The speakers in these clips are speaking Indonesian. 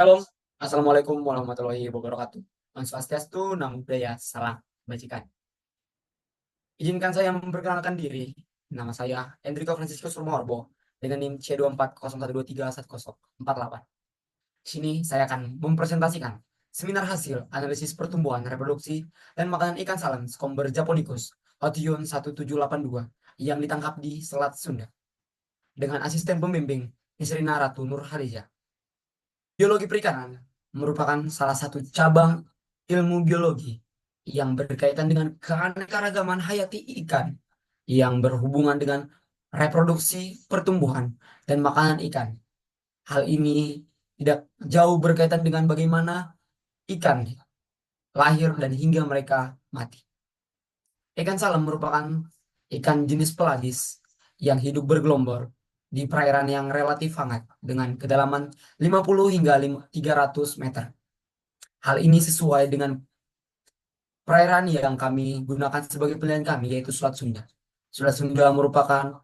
Halo, Assalamualaikum warahmatullahi wabarakatuh. Om Swastiastu, Namo Buddhaya, Salam Kebajikan. Izinkan saya memperkenalkan diri. Nama saya Enrico Franciscus Rumorbo dengan NIM C2401231048. Di sini saya akan mempresentasikan seminar hasil analisis pertumbuhan, reproduksi, dan makanan ikan salam Scomber japonicus Hotiun 1782 yang ditangkap di Selat Sunda dengan asisten pembimbing Nisrina Ratu Nur Khadijah. Biologi perikanan merupakan salah satu cabang ilmu biologi yang berkaitan dengan keanekaragaman hayati ikan yang berhubungan dengan reproduksi, pertumbuhan, dan makanan ikan. Hal ini tidak jauh berkaitan dengan bagaimana ikan lahir dan hingga mereka mati. Ikan salam merupakan ikan jenis pelagis yang hidup bergelombor di perairan yang relatif hangat dengan kedalaman 50 hingga 300 meter. Hal ini sesuai dengan perairan yang kami gunakan sebagai pilihan kami, yaitu Selat Sunda. Selat Sunda merupakan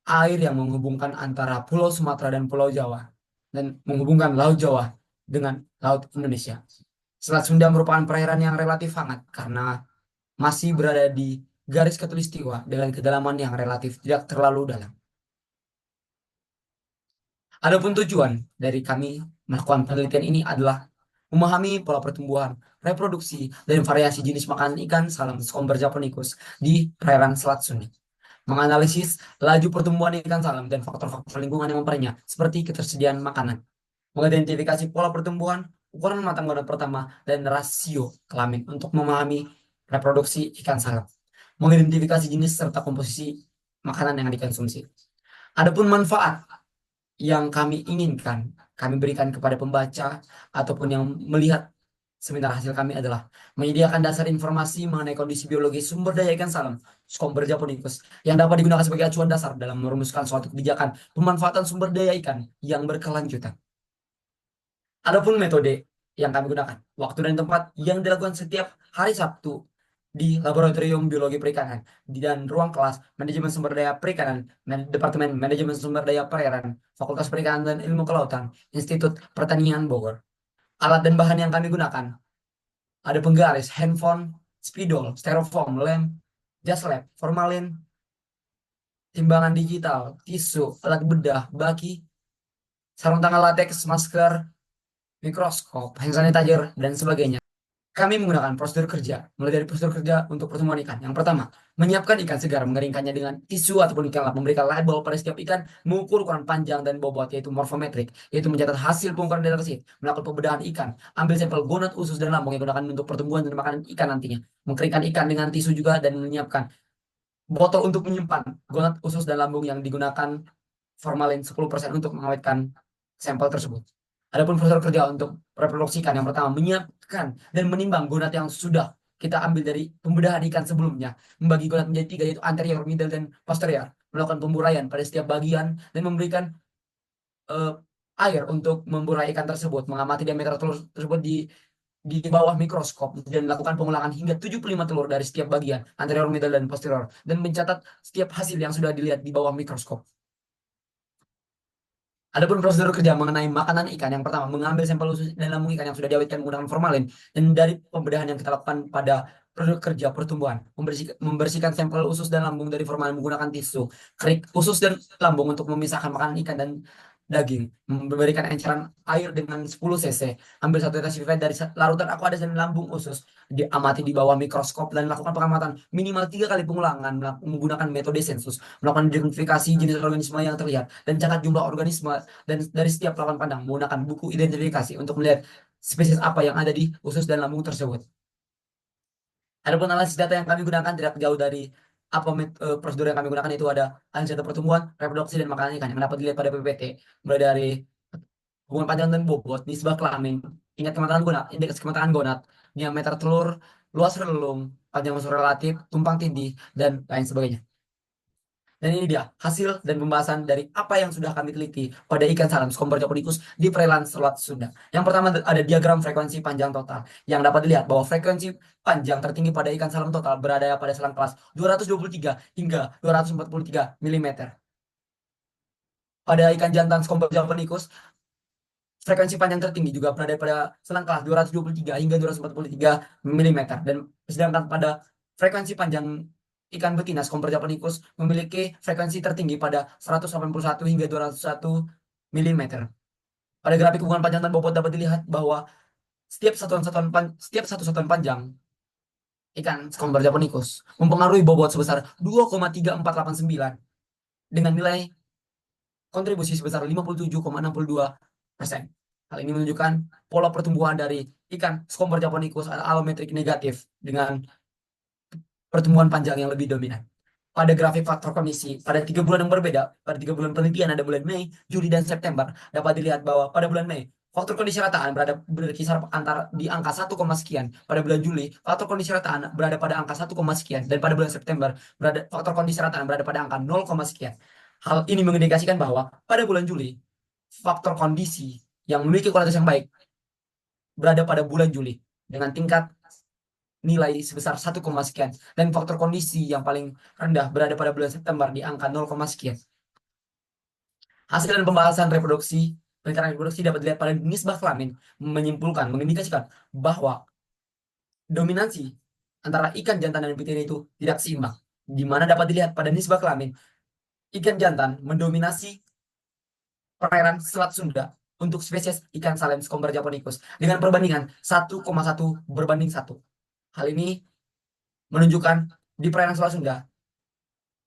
air yang menghubungkan antara Pulau Sumatera dan Pulau Jawa, dan menghubungkan Laut Jawa dengan Laut Indonesia. Selat Sunda merupakan perairan yang relatif hangat karena masih berada di garis khatulistiwa dengan kedalaman yang relatif tidak terlalu dalam. Adapun tujuan dari kami melakukan penelitian ini adalah memahami pola pertumbuhan, reproduksi, dan variasi jenis makanan ikan salam Scomber japonicus di perairan Selat Sunda. Menganalisis laju pertumbuhan ikan salam dan faktor-faktor lingkungan yang memperannya, seperti ketersediaan makanan. Mengidentifikasi pola pertumbuhan, ukuran matang gonat pertama, dan rasio kelamin untuk memahami reproduksi ikan salam. Mengidentifikasi jenis serta komposisi makanan yang dikonsumsi. Adapun manfaat yang kami inginkan kami berikan kepada pembaca ataupun yang melihat seminar hasil kami adalah menyediakan dasar informasi mengenai kondisi biologi sumber daya ikan salam Scomber japonicus yang dapat digunakan sebagai acuan dasar dalam merumuskan suatu kebijakan pemanfaatan sumber daya ikan yang berkelanjutan. Adapun metode yang kami gunakan, waktu dan tempat yang dilakukan setiap hari Sabtu di Laboratorium Biologi Perikanan dan ruang kelas Manajemen Sumber Daya Perikanan, Departemen Manajemen Sumber Daya Perairan, Fakultas Perikanan dan Ilmu Kelautan, Institut Pertanian Bogor. Alat dan bahan yang kami gunakan, ada penggaris, handphone, spidol, styrofoam, lem, jas lab, formalin, timbangan digital, tisu, alat bedah, baki, sarung tangan latex, masker, mikroskop, hand sanitizer, dan sebagainya. Kami menggunakan prosedur kerja, mulai dari prosedur kerja untuk pertemuan ikan. Yang pertama, menyiapkan ikan segar, mengeringkannya dengan tisu ataupun ikan lap, memberikan label pada setiap ikan, mengukur ukuran panjang dan bobot, yaitu morfometrik, yaitu mencatat hasil pengukuran data tersebut, melakukan pembedahan ikan, ambil sampel gonad, usus, dan lambung yang digunakan untuk pertumbuhan dan makanan ikan nantinya, mengeringkan ikan dengan tisu juga, dan menyiapkan botol untuk menyimpan gonad, usus, dan lambung yang digunakan formalin 10% untuk mengawetkan sampel tersebut. Adapun prosedur kerja untuk reproduksikan, yang pertama menyiapkan dan menimbang gonad yang sudah kita ambil dari pembedahan ikan sebelumnya, membagi gonad menjadi tiga, yaitu anterior, middle, dan posterior, melakukan pemburaian pada setiap bagian dan memberikan eh, air untuk memburai ikan tersebut, mengamati diameter telur tersebut di bawah mikroskop dan melakukan pengulangan hingga 75 telur dari setiap bagian anterior, middle, dan posterior, dan mencatat setiap hasil yang sudah dilihat di bawah mikroskop. Adapun prosedur kerja mengenai makanan ikan, yang pertama mengambil sampel usus dan lambung ikan yang sudah diawetkan menggunakan formalin, dan dari pembedahan yang kita lakukan pada prosedur kerja pertumbuhan, membersihkan sampel usus dan lambung dari formalin menggunakan tisu, kerik usus dan lambung untuk memisahkan makanan ikan dan daging, memberikan enceran air dengan 10 cc, ambil satu tetes pipet dari larutan aqueous dan lambung usus, diamati di bawah mikroskop dan melakukan pengamatan minimal 3 kali pengulangan menggunakan metode sensus, melakukan identifikasi jenis organisme yang terlihat dan catat jumlah organisme, dan dari setiap lawan pandang menggunakan buku identifikasi untuk melihat spesies apa yang ada di usus dan lambung tersebut. Adapun analisis data yang kami gunakan tidak jauh dari prosedur yang kami gunakan, itu ada analisis data pertumbuhan, reproduksi, dan makanan ikan yang dapat dilihat pada PPT, mulai dari hubungan panjang dan bobot, nisbah kelamin, tingkat kematangan gonad, indeks kematangan gonad, diameter telur, luas relung, panjang usus relatif, tumpang tindih, dan lain sebagainya. Dan ini dia hasil dan pembahasan dari apa yang sudah kami teliti pada ikan salam Scomber japonicus di perairan Selat Sunda. Yang pertama ada diagram frekuensi panjang total, yang dapat dilihat bahwa frekuensi panjang tertinggi pada ikan salam total berada pada selang kelas 223 hingga 243 mm. Pada ikan jantan Scomber japonicus frekuensi panjang tertinggi juga berada pada selang kelas 223 hingga 243 mm, dan sedangkan pada frekuensi panjang ikan betina Scomber japonicus memiliki frekuensi tertinggi pada 181 hingga 201 mm. Pada grafik hubungan panjang dan bobot dapat dilihat bahwa setiap satu satuan panjang ikan Scomber japonicus mempengaruhi bobot sebesar 2,3489 dengan nilai kontribusi sebesar 57,62%. Hal ini menunjukkan pola pertumbuhan dari ikan Scomber japonicus alometrik negatif dengan pertumbuhan panjang yang lebih dominan. Pada grafik faktor kondisi, pada 3 bulan yang berbeda, pada 3 bulan penelitian ada bulan Mei, Juli, dan September, dapat dilihat bahwa pada bulan Mei, faktor kondisi rataan berkisar antara di angka 1, sekian. Pada bulan Juli, faktor kondisi rataan berada pada angka 1, sekian. Dan pada bulan September, faktor kondisi rataan berada pada angka 0, sekian. Hal ini mengindikasikan bahwa pada bulan Juli, faktor kondisi yang memiliki kualitas yang baik berada pada bulan Juli dengan tingkat nilai sebesar 1, sekian, dan faktor kondisi yang paling rendah berada pada bulan September di angka 0, sekian. Hasil dan pembahasan penelitian reproduksi dapat dilihat pada nisbah kelamin mengindikasikan bahwa dominansi antara ikan jantan dan betina itu tidak seimbang, di mana dapat dilihat pada nisbah kelamin ikan jantan mendominasi perairan Selat Sunda untuk spesies ikan salem Scomber japonicus dengan perbandingan 1,1 berbanding 1. Hal ini menunjukkan di perairan Selat Sunda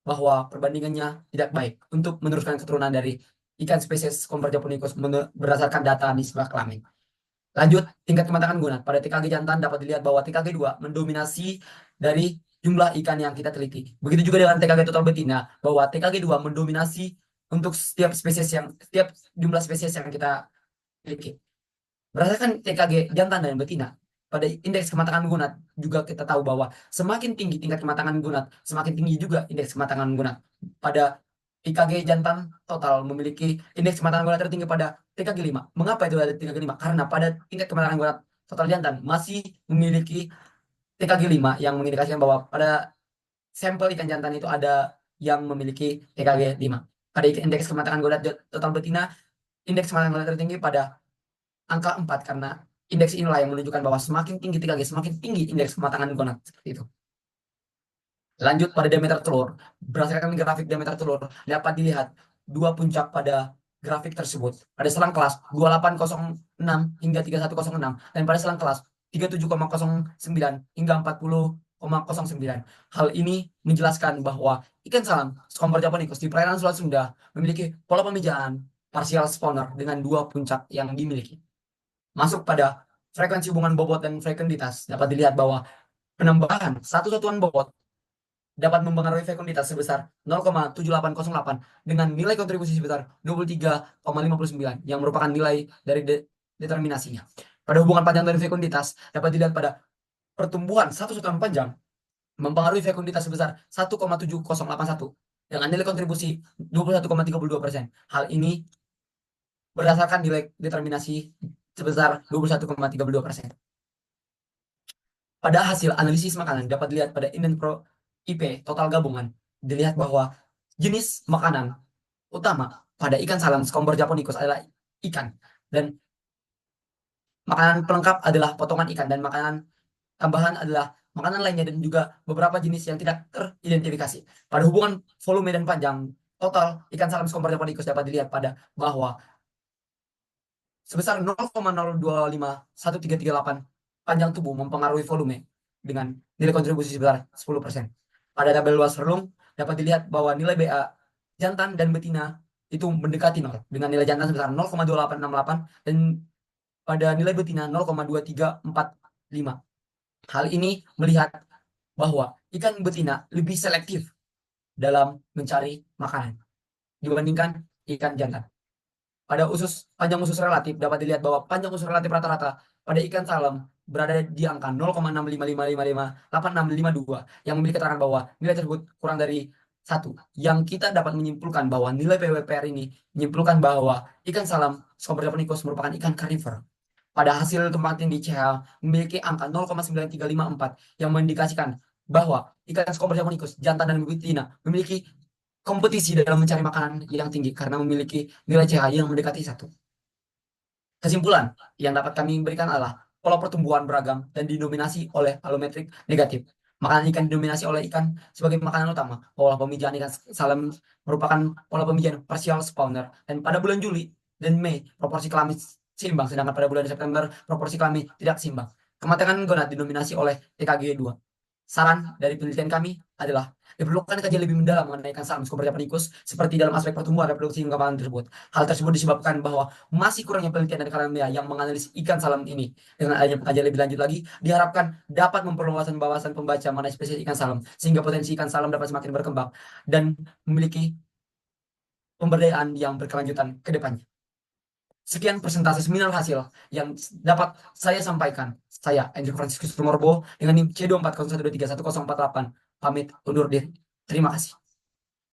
bahwa perbandingannya tidak baik untuk meneruskan keturunan dari ikan spesies Scomber japonicus berdasarkan data nisbah kelamin. Lanjut, tingkat kematangan gunat. Pada TKG jantan dapat dilihat bahwa TKG 2 mendominasi dari jumlah ikan yang kita teliti. Begitu juga dengan TKG total betina, bahwa TKG 2 mendominasi untuk setiap jumlah spesies yang kita miliki. Berdasarkan TKG jantan dan betina, pada indeks kematangan gunat juga kita tahu bahwa semakin tinggi tingkat kematangan gunat, semakin tinggi juga indeks kematangan gunat. Pada IKG jantan total memiliki indeks kematangan gunat tertinggi pada TKG 5. Mengapa itu ada TKG 5? Karena pada tingkat kematangan gunat total jantan masih memiliki TKG 5 yang mengindikasikan bahwa pada sampel ikan jantan itu ada yang memiliki TKG 5. Pada indeks kematangan gunat total betina, indeks kematangan gunat tertinggi pada angka 4 karena indeks inilah yang menunjukkan bahwa semakin tinggi TKG, semakin tinggi indeks kematangan gunat, seperti itu. Lanjut pada diameter telur. Berdasarkan grafik diameter telur, dapat dilihat dua puncak pada grafik tersebut. Pada selang kelas 2806 hingga 3106 dan pada selang kelas 37,09 hingga 40,09. Hal ini menjelaskan bahwa ikan salam Scomber japonicus di perairan Selat Sunda memiliki pola pemijaan parsial spawner dengan dua puncak yang dimiliki. Masuk pada frekuensi hubungan bobot dan frekuensitas, dapat dilihat bahwa penambahan satu satuan bobot dapat mempengaruhi fekunditas sebesar 0,7808 dengan nilai kontribusi sebesar 23,59 yang merupakan nilai dari determinasinya. Pada hubungan panjang dari fekunditas dapat dilihat pada pertumbuhan satu satuan panjang mempengaruhi fekunditas sebesar 1,7081 dengan nilai kontribusi 21,32%. Hal ini berdasarkan nilai determinasi sebesar 21,32%. Pada hasil analisis makanan dapat dilihat pada Inden Pro IP total gabungan dilihat bahwa jenis makanan utama pada ikan salam Scomber japonicus adalah ikan, dan makanan pelengkap adalah potongan ikan, dan makanan tambahan adalah makanan lainnya dan juga beberapa jenis yang tidak teridentifikasi. Pada hubungan volume dan panjang total ikan salam Scomber japonicus dapat dilihat pada bahwa sebesar 0,025138 panjang tubuh mempengaruhi volume dengan nilai kontribusi sebesar 10%. Pada tabel luas relung dapat dilihat bahwa nilai BA jantan dan betina itu mendekati 0 dengan nilai jantan sebesar 0,2868 dan pada nilai betina 0,2345. Hal ini melihat bahwa ikan betina lebih selektif dalam mencari makanan dibandingkan ikan jantan. Pada panjang usus relatif dapat dilihat bahwa panjang usus relatif rata-rata pada ikan salam berada di angka 0,655558652 yang memiliki keterangan bahwa nilai tersebut kurang dari 1. Yang kita dapat menyimpulkan bahwa nilai PWPR ini menyimpulkan bahwa ikan salam Scomber japonicus merupakan ikan carnivore. Pada hasil tumpang tindih CH memiliki angka 0,9354 yang mengindikasikan bahwa ikan Scomber japonicus jantan dan betina memiliki kompetisi dalam mencari makanan yang tinggi karena memiliki nilai CH yang mendekati 1. Kesimpulan yang dapat kami berikan adalah pola pertumbuhan beragam dan didominasi oleh alometrik negatif. Makanan ikan didominasi oleh ikan sebagai makanan utama. Pola pemijahan ikan salam merupakan pola pemijahan partial spawner. Dan pada bulan Juli dan Mei, proporsi kelamin seimbang, sedangkan pada bulan September, proporsi kelamin tidak seimbang. Kematangan gonad didominasi oleh TKG2. Saran dari penelitian kami adalah diperlukan kajian lebih mendalam mengenai ikan salam Scombra japonicus seperti dalam aspek pertumbuhan, reproduksi, hingga kembang tersebut. Hal tersebut disebabkan bahwa masih kurangnya penelitian dari kalangan yang menganalisis ikan salam ini. Dengan adanya pengkajian lebih lanjut lagi, diharapkan dapat memperluas wawasan pembaca mengenai spesies ikan salam, sehingga potensi ikan salam dapat semakin berkembang dan memiliki pemberdayaan yang berkelanjutan ke depannya. Sekian persentase seminar hasil yang dapat saya sampaikan. Saya, Andrew Franciscus Purmorbo, dengan NIM C2401231048, pamit undur diri. Terima kasih.